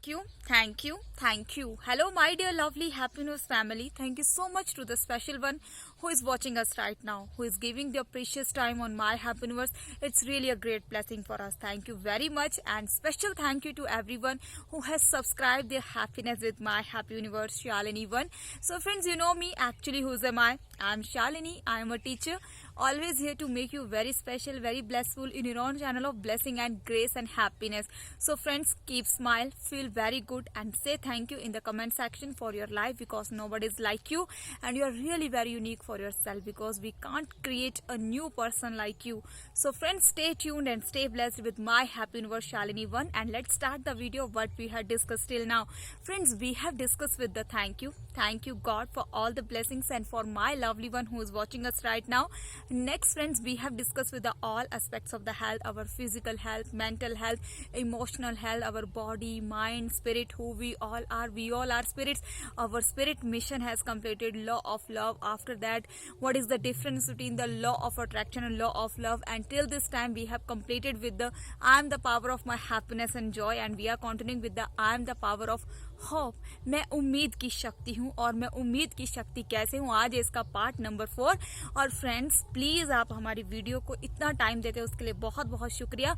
Thank you, thank you. Hello, my dear lovely Happiness family. Thank you so much to the special one who is watching us right now, who is giving their precious time on My Happiness. It's really a great blessing for us. Thank you very much, and special thank you to everyone who has subscribed their happiness with My Happy Universe, Shalini One. So friends, you know me. Actually, who am I? I'm Shalini. I am a teacher, always here to make you very special, very blissful in your own channel of blessing and grace and happiness. So friends, keep smile, feel very good, and say thank you in the comment section for your life, because nobody is like you and you are really very unique for yourself, because we can't create a new person like you. So friends, stay tuned and stay blessed with My Happy Universe, Shalini One, and let's start the video what we had discussed till now. Friends, we have discussed with the thank you God for all the blessings and for my lovely one who is watching us right now. Next friends, we have discussed with the all aspects of the health, our physical health, mental health, emotional health, our body, mind, spirit, who we all are spirits. Our spirit mission has completed law of love. After that, what is the difference between the law of attraction and law of love? Until this time we have completed with the I am the power of my happiness and joy, and we are continuing with the I am the power of hope, मैं उम्मीद की शक्ति हूँ। और मैं उम्मीद की शक्ति कैसे हूँ, आज इसका पार्ट नंबर 4। और फ्रेंड्स, प्लीज़ आप हमारी वीडियो को इतना टाइम देते हैं उसके लिए बहुत बहुत शुक्रिया।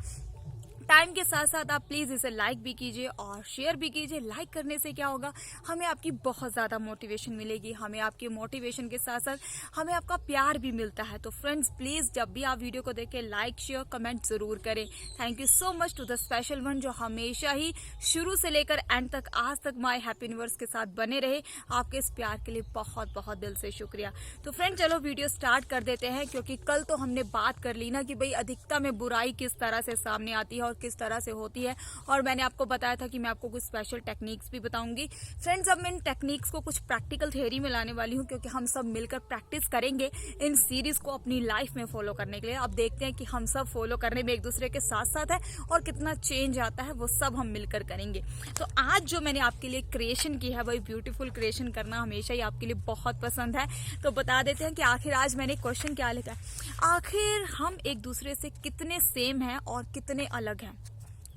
टाइम के साथ साथ आप प्लीज़ इसे लाइक भी कीजिए और शेयर भी कीजिए। लाइक करने से क्या होगा, हमें आपकी बहुत ज़्यादा मोटिवेशन मिलेगी। हमें आपके मोटिवेशन के साथ साथ हमें आपका प्यार भी मिलता है। तो फ्रेंड्स, प्लीज़ जब भी आप वीडियो को देखें, लाइक शेयर कमेंट ज़रूर करें। Thank you so much to the special one जो हमेशा ही शुरू से लेकर एंड तक आज तक माय हैप्पी यूनिवर्स के साथ बने रहे। आपके इस प्यार के लिए बहुत बहुत दिल से शुक्रिया। तो फ्रेंड, चलो वीडियो स्टार्ट कर देते हैं, क्योंकि कल तो हमने बात कर ली ना कि भाई अधिकता में बुराई किस तरह से सामने आती है और किस तरह से होती है। और मैंने आपको बताया था कि मैं आपको कुछ स्पेशल टेक्निक्स भी बताऊंगी। फ्रेंड्स, अब मैं इन टेक्निक्स को कुछ प्रैक्टिकल थ्योरी में लाने वाली हूं, क्योंकि हम सब मिलकर प्रैक्टिस करेंगे इन सीरीज को अपनी लाइफ में फॉलो करने के लिए। अब देखते हैं कि हम सब फॉलो करने में एक दूसरे के साथ साथ है और कितना चेंज आता है, वो सब हम मिलकर करेंगे। तो आज जो मैंने आपके लिए क्रिएशन की है, वही ब्यूटीफुल क्रिएशन करना हमेशा ही आपके लिए बहुत पसंद है। तो बता देते हैं कि आखिर आज मैंने क्वेश्चन क्या लिखा है। आखिर हम एक दूसरे से कितने सेम हैं और कितने अलग हैं?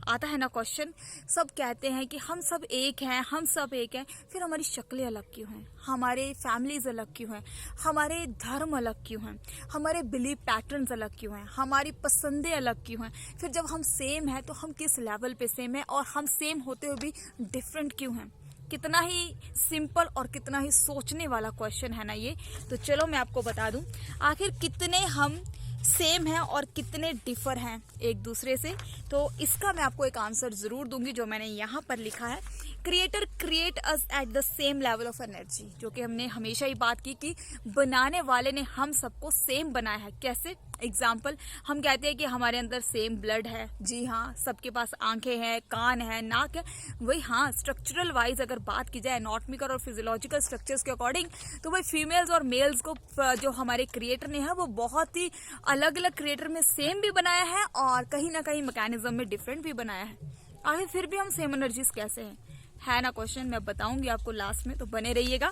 आता है ना क्वेश्चन। सब कहते हैं कि हम सब एक हैं, हम सब एक हैं, फिर हमारी शक्लें अलग क्यों हैं, हमारे फैमिलीज अलग क्यों हैं, हमारे धर्म अलग क्यों हैं, हमारे बिलीव पैटर्न्स अलग क्यों हैं, हमारी पसंदें अलग क्यों हैं? फिर जब हम सेम हैं तो हम किस लेवल पे सेम हैं, और हम सेम होते हुए भी डिफरेंट क्यों हैं? कितना ही सिंपल और कितना ही सोचने वाला क्वेश्चन है ना ये। तो चलो मैं आपको बता दूं, आखिर कितने हम सेम हैं और कितने डिफर हैं एक दूसरे से। तो इसका मैं आपको एक आंसर जरूर दूंगी, जो मैंने यहाँ पर लिखा है। Creator create us at the same level of energy, जो कि हमने हमेशा ही बात की कि बनाने वाले ने हम सबको सेम बनाया है। कैसे? एग्जाम्पल, हम कहते हैं कि हमारे अंदर सेम ब्लड है। जी हाँ, सबके पास आंखें हैं, कान है, नाक है। वही हाँ, स्ट्रक्चरल वाइज अगर बात की जाए, एनाटॉमिकल और फिजियोलॉजिकल स्ट्रक्चर्स के अकॉर्डिंग, तो वही फीमेल्स और मेल्स को जो हमारे क्रिएटर ने है वो बहुत ही अलग अलग क्रिएटर में सेम भी बनाया है और कहीं ना कहीं मैकेनिज्म में डिफरेंट भी बनाया है। आखिर फिर भी हम सेम एनर्जीज कैसे हैं, है ना क्वेश्चन। मैं बताऊंगी आपको लास्ट में, तो बने रहिएगा।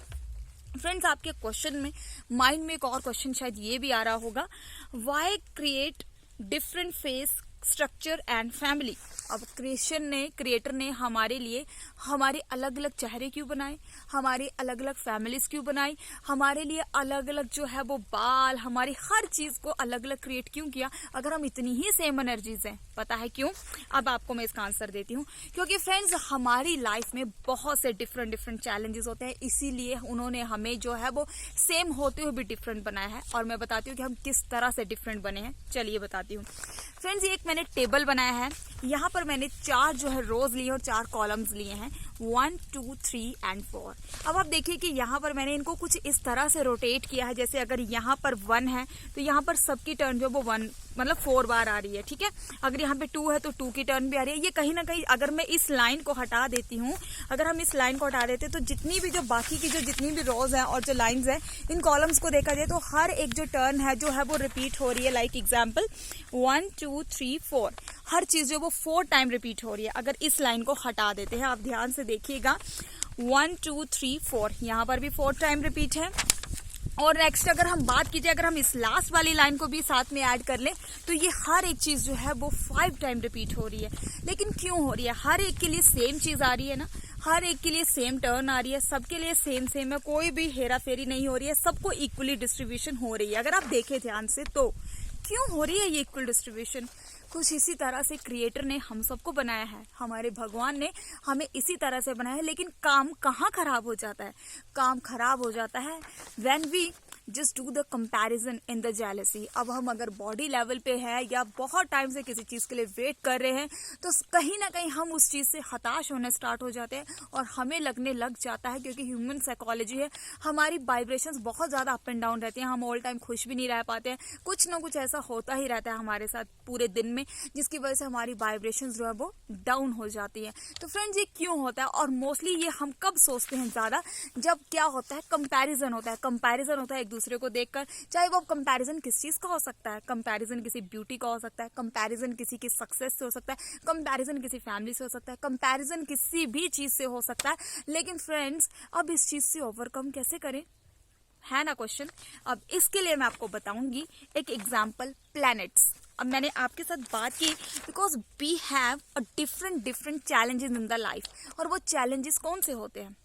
फ्रेंड्स, आपके क्वेश्चन में माइंड में एक और क्वेश्चन शायद ये भी आ रहा होगा, why create different face structure and family. अब क्रिएटर ने हमारे लिए हमारे अलग अलग चेहरे क्यों बनाए, हमारी अलग अलग फैमिलीज क्यों बनाई, हमारे लिए अलग अलग जो है वो बाल, हमारी हर चीज को अलग अलग क्रिएट क्यों किया, अगर हम इतनी ही सेम एनर्जीज हैं? पता है क्यों? अब आपको मैं इसका आंसर देती हूँ। क्योंकि फ्रेंड्स, हमारी लाइफ में बहुत से डिफरेंट चैलेंजेस होते हैं, इसीलिए उन्होंने हमें जो है वो सेम होते हुए भी डिफरेंट बनाया है। और मैं बताती हूँ कि हम किस तरह से डिफरेंट बने हैं। चलिए बताती हूँ। फ्रेंड्स, ये एक मैंने टेबल बनाया है। यहाँ पर मैंने 4 जो है रोज लिए और 4 कॉलम्स लिए हैं, 1 2 3 एंड 4। अब आप देखिए कि यहाँ पर मैंने इनको कुछ इस तरह से रोटेट किया है, जैसे अगर यहाँ पर 1 है तो यहाँ पर सबकी टर्न जो है वो 1 मतलब 4 बार आ रही है। ठीक है, अगर यहाँ पे 2 है तो 2 की टर्न भी आ रही है। ये कहीं ना कहीं अगर मैं इस लाइन को हटा देती हूँ, अगर हम इस लाइन को हटा देते तो जितनी भी जो बाकी की जो जितनी भी रोज है और जो लाइंस है, इन कॉलम्स को देखा जाए तो हर एक जो टर्न है जो है वो रिपीट हो रही है। लाइक एग्जाम्पल 1 2 3 4, हर चीज जो वो 4 टाइम रिपीट हो रही है। अगर इस लाइन को हटा देते हैं, आप ध्यान से देखिएगा, 1 2 3 4, यहाँ पर भी 4 टाइम रिपीट है। और नेक्स्ट अगर हम बात कीजिए, अगर हम इस लास्ट वाली लाइन को भी साथ में ऐड कर लें तो ये हर एक चीज जो है वो 5 टाइम रिपीट हो रही है। लेकिन क्यों हो रही है? हर एक के लिए सेम चीज आ रही है ना, हर एक के लिए सेम टर्न आ रही है, सबके लिए सेम सेम है, कोई भी हेरा फेरी नहीं हो रही है, सबको इक्वली डिस्ट्रीब्यूशन हो रही है। अगर आप देखें ध्यान से तो क्यों हो रही है ये इक्वल डिस्ट्रीब्यूशन? कुछ इसी तरह से क्रिएटर ने हम सबको बनाया है, हमारे भगवान ने हमें इसी तरह से बनाया है। लेकिन काम कहाँ खराब हो जाता है? काम खराब हो जाता है when we just do the comparison in the jealousy. अब हम अगर बॉडी लेवल पे है या बहुत टाइम से किसी चीज के लिए वेट कर रहे हैं तो कहीं ना कहीं हम उस चीज से हताश होने स्टार्ट हो जाते हैं और हमें लगने लग जाता है, क्योंकि ह्यूमन साइकोलॉजी है, हमारी वाइब्रेशंस बहुत ज्यादा अप एंड डाउन रहती हैं, हम ऑल टाइम खुश भी नहीं रह पाते हैं, कुछ ना कुछ ऐसा होता ही रहता है हमारे साथ पूरे दिन में, जिसकी वजह से हमारी वाइब्रेशंस जो है वो डाउन हो जाती है। तो फ्रेंड्स ये क्यों होता है? और मोस्टली ये हम कब सोचते हैं ज्यादा? जब क्या होता है, कंपैरिजन होता है। कंपैरिजन होता है एक दूसरे को देखकर, चाहे वो कंपैरिजन किस चीज का हो सकता है, कंपैरिजन किसी ब्यूटी का हो सकता है, कंपैरिजन किसी की सक्सेस से हो सकता है, कंपैरिजन किसी फैमिली से हो सकता है, कंपैरिजन किसी भी चीज से हो सकता है। लेकिन फ्रेंड्स अब इस चीज से ओवरकम कैसे करें, है ना क्वेश्चन। अब इसके लिए मैं आपको बताऊंगी एक एग्जाम्पल, प्लैनेट्स। अब मैंने आपके साथ बात की because we have a different challenges in the life. और वो चैलेंजेस कौन से होते हैं?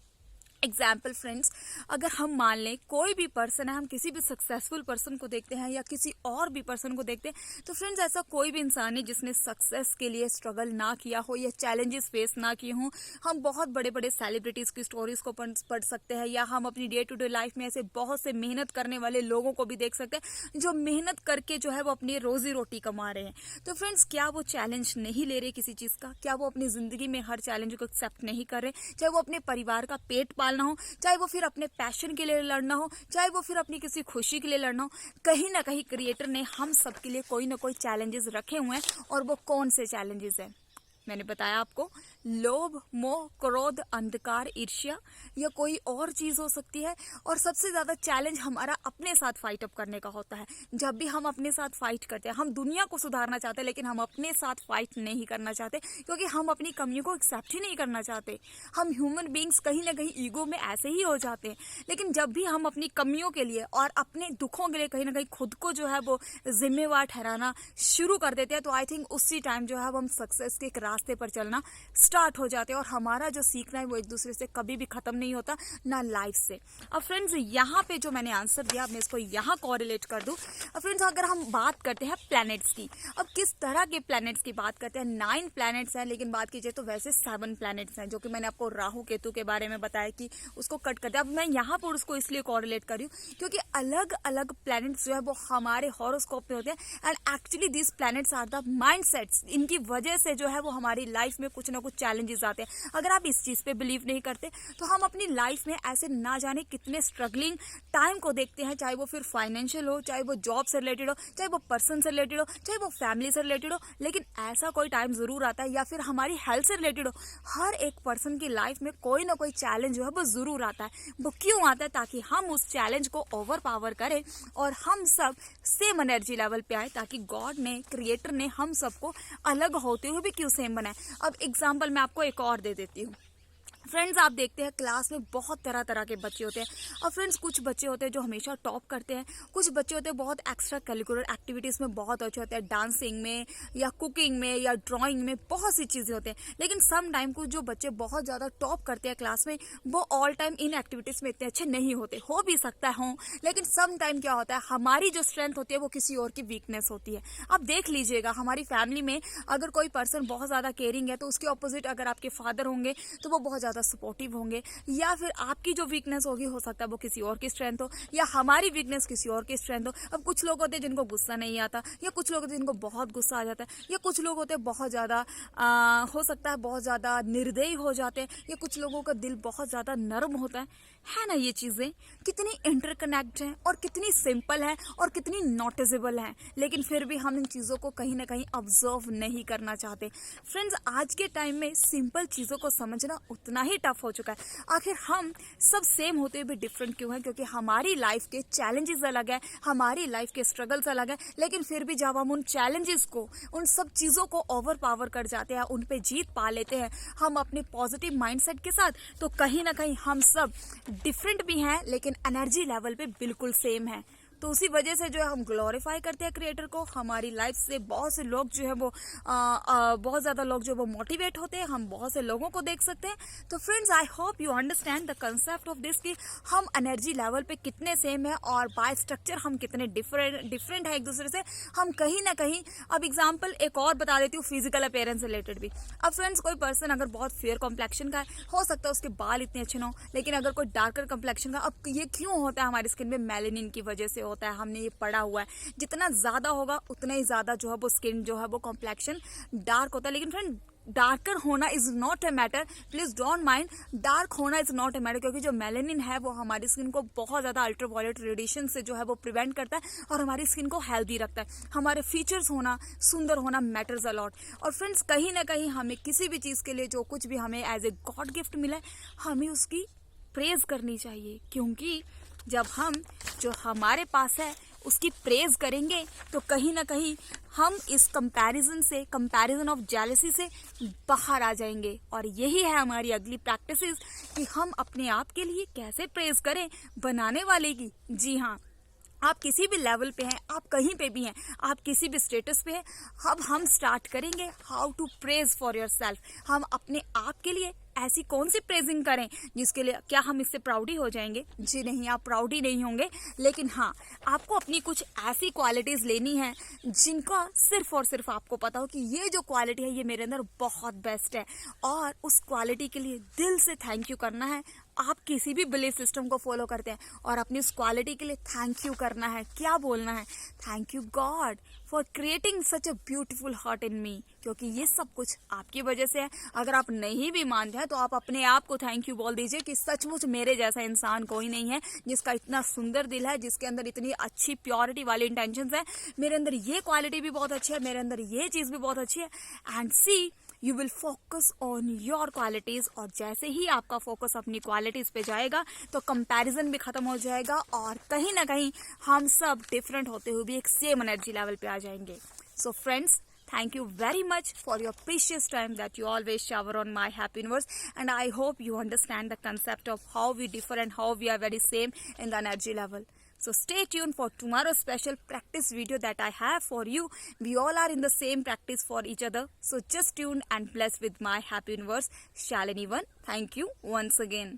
एग्जाम्पल फ्रेंड्स, अगर हम मान लें कोई भी पर्सन है, हम किसी भी सक्सेसफुल पर्सन को देखते हैं या किसी और भी पर्सन को देखते हैं, तो फ्रेंड्स ऐसा कोई भी इंसान है जिसने सक्सेस के लिए स्ट्रगल ना किया हो या चैलेंजेस फेस ना किए हों। हम बहुत बड़े बड़े सेलिब्रिटीज की स्टोरीज को पढ़ सकते हैं, या हम अपनी डे टू डे लाइफ में ऐसे बहुत से मेहनत करने वाले लोगों को भी देख सकते हैं जो मेहनत करके जो है वो अपनी रोजी रोटी कमा रहे हैं। तो फ्रेंड्स क्या वो चैलेंज नहीं ले रहे किसी चीज का? क्या वो अपनी जिंदगी में हर चैलेंज को एक्सेप्ट नहीं कर रहे? चाहे वो अपने परिवार का पेट पालना हो, चाहे वो फिर अपने पैशन के लिए लड़ना हो, चाहे वो फिर अपनी किसी खुशी के लिए लड़ना हो, कहीं ना कहीं क्रिएटर ने हम सब के लिए कोई ना कोई चैलेंजेस रखे हुए हैं। और वो कौन से चैलेंजेस हैं? मैंने बताया आपको, लोभ, मोह, क्रोध, अंधकार, ईर्ष्या या कोई और चीज हो सकती है। और सबसे ज्यादा चैलेंज हमारा अपने साथ फाइट अप करने का होता है। जब भी हम अपने साथ फाइट करते हैं, हम दुनिया को सुधारना चाहते हैं लेकिन हम अपने साथ फाइट नहीं करना चाहते, क्योंकि हम अपनी कमियों को एक्सेप्ट ही नहीं करना चाहते। हम ह्यूमन बींग्स कहीं ना कहीं ईगो में ऐसे ही हो जाते हैं। लेकिन जब भी हम अपनी कमियों के लिए और अपने दुखों के लिए कहीं ना कहीं खुद को जो है वो जिम्मेवार ठहराना शुरू कर देते हैं, तो आई थिंक उसी टाइम जो है हम सक्सेस के एक रास्ते पर चलना स्टार्ट हो जाते हैं। और हमारा जो सीखना है वो एक दूसरे से कभी भी खत्म नहीं होता, ना लाइफ से। अब फ्रेंड्स यहाँ पे जो मैंने आंसर दिया, मैं इसको यहाँ कोरिलेट कर दूं। अब फ्रेंड्स अगर हम बात करते हैं प्लैनेट्स की, अब किस तरह के प्लैनेट्स की बात करते हैं? 9 प्लैनेट्स हैं, लेकिन बात कीजिए तो वैसे 7 प्लैनेट्स हैं, जो कि मैंने आपको राहु केतु के बारे में बताया कि उसको कट कर दिया। अब मैं यहाँ पर उसको इसलिए कोरिलेट कर रही हूँ क्योंकि अलग अलग प्लैनेट्स जो है वो हमारे हॉरोस्कोप में होते हैं। And actually this planets are the mindsets. इनकी वजह से जो है वो हमारी लाइफ में कुछ ना कुछ चैलेंजेस आते हैं। अगर आप इस चीज पे बिलीव नहीं करते तो हम अपनी लाइफ में ऐसे ना जाने कितने स्ट्रगलिंग टाइम को देखते हैं, चाहे वो फिर फाइनेंशियल हो, चाहे वो जॉब से रिलेटेड हो, चाहे वो पर्सन से रिलेटेड हो, चाहे वो फैमिली से रिलेटेड हो। लेकिन ऐसा कोई टाइम जरूर आता है, या फिर हमारी हेल्थ से रिलेटेड हो। हर एक पर्सन की लाइफ में कोई ना कोई चैलेंज जो है वो जरूर आता है। वो क्यों आता है? ताकि हम उस चैलेंज को ओवर पावर करें और हम सब सेम एनर्जी लेवल पे आए, ताकि गॉड ने, क्रिएटर ने हम सबको अलग होते हुए भी क्यों सेम बनाए। अब एग्जाम्पल मैं आपको एक और दे देती हूँ। फ्रेंड्स आप देखते हैं क्लास में बहुत तरह तरह के बच्चे होते हैं। और फ्रेंड्स कुछ बच्चे होते हैं जो हमेशा टॉप करते हैं, कुछ बच्चे होते हैं बहुत एक्स्ट्रा करिकुलर एक्टिविटीज़ में बहुत अच्छे होते हैं, डांसिंग में या कुकिंग में या ड्राइंग में, बहुत सी चीज़ें होते हैं। लेकिन सम टाइम कुछ जो बच्चे बहुत ज़्यादा टॉप करते हैं क्लास में, वो ऑल टाइम इन एक्टिविटीज़ में इतने अच्छे नहीं होते। हो भी सकता है हों, लेकिन सम टाइम क्या होता है, हमारी जो स्ट्रेंथ होती है वो किसी और की वीकनेस होती है। अब देख लीजिएगा हमारी फैमिली में अगर कोई पर्सन बहुत ज़्यादा केयरिंग है, तो उसके ऑपोजिट अगर आपके फादर होंगे तो वो बहुत ज़्यादा सपोर्टिव होंगे। या फिर आपकी जो वीकनेस होगी, हो सकता है वो किसी और की स्ट्रेंथ हो, या हमारी वीकनेस किसी और की स्ट्रेंथ हो। अब कुछ लोग होते हैं जिनको गुस्सा नहीं आता, या कुछ लोग होते हैं जिनको बहुत गुस्सा आ जाता है, या कुछ लोग होते हैं बहुत ज़्यादा हो सकता है बहुत ज़्यादा निर्दयी हो जाते हैं, या कुछ लोगों का दिल बहुत ज़्यादा नरम होता है ना। ये चीज़ें कितनी इंटरकनेक्ट हैं और कितनी सिंपल है और कितनी नोटिसेबल है, लेकिन फिर भी हम इन चीज़ों को कहीं ना कहीं ऑब्जर्व नहीं करना चाहते। फ्रेंड्स आज के टाइम में सिंपल चीज़ों को समझना उतना ही टफ हो चुका है। आखिर हम सब सेम होते हुए भी डिफरेंट क्यों हैं? क्योंकि हमारी लाइफ के चैलेंजेस अलग है, हमारी लाइफ के स्ट्रगल्स अलग है, लेकिन फिर भी जब हम उन चैलेंजेस को, उन सब चीज़ों को ओवर पावर कर जाते हैं, उन पे जीत पा लेते हैं हम अपने पॉजिटिव माइंडसेट के साथ, तो कहीं ना कहीं हम सब डिफरेंट भी हैं लेकिन एनर्जी लेवल पे बिल्कुल सेम है। तो उसी वजह से जो है हम ग्लोरीफाई करते हैं क्रिएटर को। हमारी लाइफ से बहुत से लोग जो है वो बहुत ज़्यादा लोग जो वो मोटिवेट होते हैं, हम बहुत से लोगों को देख सकते हैं। तो friends, I hope you understand the concept of this कि हम एनर्जी लेवल पे कितने सेम है और बाय स्ट्रक्चर हम कितने डिफरेंट है एक दूसरे से। हम कहीं ना कहीं, अब एग्जाम्पल एक और बता देती हूँ फिजिकल अपीयरेंस रिलेटेड भी। अब फ्रेंड्स, कोई पर्सन अगर बहुत फेयर कॉम्प्लेक्शन का है, हो सकता है उसके बाल इतने अच्छे ना हो, लेकिन अगर कोई डार्कर कॉम्प्लेक्शन का, अब ये क्यों होता है? हमारी स्किन में मेलेनिन की वजह से होता है, हमने ये पढ़ा हुआ है। जितना ज्यादा होगा उतना ही ज्यादा जो है वो स्किन जो है वो कॉम्प्लेक्शन डार्क होता है। लेकिन फ्रेंड, डार्कर होना is not a matter, please don't mind, dark होना इज नॉट ए मैटर, क्योंकि जो मेलेनिन है वो हमारी स्किन को बहुत ज्यादा अल्ट्रावायलेट रेडिएशन से जो है वो प्रिवेंट करता है और हमारी स्किन को हेल्दी रखता है। हमारे फीचर्स होना, सुंदर होना मैटर्स अलॉट। और फ्रेंड्स, कहीं ना कहीं हमें किसी भी चीज के लिए जो कुछ भी हमें एज ए गॉड गिफ्ट मिला है, हमें उसकी प्रेज करनी चाहिए, क्योंकि जब हम जो हमारे पास है उसकी प्रेज करेंगे तो कहीं ना कहीं हम इस कंपैरिजन ऑफ जेलसी से बाहर आ जाएंगे। और यही है हमारी अगली प्रैक्टिसेस कि हम अपने आप के लिए कैसे प्रेज करें बनाने वाले की। जी हाँ, आप किसी भी लेवल पे हैं, आप कहीं पे भी हैं, आप किसी भी स्टेटस पे हैं, अब हम स्टार्ट करेंगे how to praise for yourself. हम अपने आप के लिए ऐसी कौन सी प्रेजिंग करें जिसके लिए, क्या हम इससे प्राउड ही हो जाएंगे? जी नहीं, आप प्राउड ही नहीं होंगे। लेकिन हाँ, आपको अपनी कुछ ऐसी क्वालिटीज लेनी है जिनका सिर्फ और सिर्फ आपको पता हो कि ये जो क्वालिटी है ये मेरे अंदर बहुत बेस्ट है, और उस क्वालिटी के लिए दिल से थैंक यू करना है। आप किसी भी बिलीफ सिस्टम को फॉलो करते हैं और अपनी उस क्वालिटी के लिए थैंक यू करना है। क्या बोलना है? Thank you God for creating such a beautiful heart in me, क्योंकि ये सब कुछ आपकी वजह से है। अगर आप नहीं भी मानते हैं तो आप अपने आप को थैंक यू बोल दीजिए कि सचमुच मेरे जैसा इंसान कोई नहीं है जिसका इतना सुंदर दिल है, जिसके अंदर इतनी अच्छी प्योरिटी वाली इंटेंशंस है। मेरे अंदर ये क्वालिटी भी बहुत अच्छी है, मेरे अंदर ये चीज भी बहुत अच्छी है। And see, you will focus on your qualities, और जैसे ही आपका फोकस अपनी क्वालिटीज पे जाएगा तो कंपैरिजन भी खत्म हो जाएगा और कहीं ना कहीं हम सब डिफरेंट होते हुए भी एक सेम एनर्जी लेवल पे आ जाएंगे। So friends, thank you very much for your precious time that you always shower on my happy universe, and I hope you understand the concept of how we differ and how we are very same in the energy level. So stay tuned for tomorrow's special practice video that I have for you. We all are in the same practice for each other. So just tune and bless with my happy universe, Shalini One. Thank you once again.